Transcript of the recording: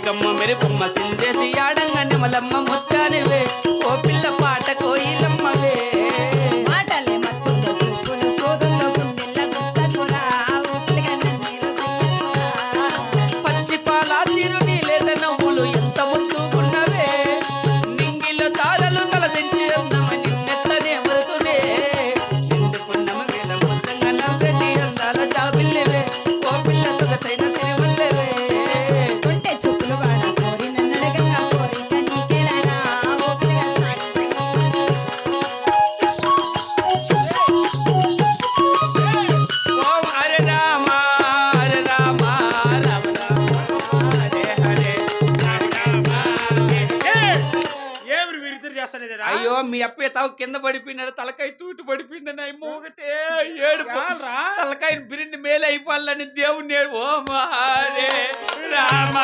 సిగ్గమ్మ మెరుపమ్మ సిందేసి ఆడంగా నెమలమ్మ ముత్తానివే ఓ పిల్ల పాట కోయిలమ్మవే మాటలే మత్తులో సూపులు సోదుల్లో గుండెల్ల గుచ్చకురా ఉత్తిగా నన్నేలు చెయ్యకురా. పచ్చి పాల తిరుని లేద నవ్వులు ఎంత ముట్టుకున్నవే నింగిలో తారలు తలదించి అందమ నిన్నెత్తనే మరుతునే నిండుకున్నమ మీద ముద్దంగా నవ్వెటి అందాల జాబిల్లివే ఓ పిల్ల సొగసైన సిరివల్లెవే కొంటె చూపులు వాడ కోరి నన్నడగంగా కోరిక నీకెలరా ఉత్తిగా సాగిపోయి. ఓం హరే రామ రామ రామ హరే హరే ఏమి వీరిద్దరు చేస్తాను అయ్యో మీ అప్పే తావు కింద పడిపోయినాడు తలకాయ తూటు పడిపోయిందని అయ్యో ఒకటే ఏడుపు తలకాయ బిరిని మేలు అయిపోవాలని దేవుణ్ణి ఓం హరే రామ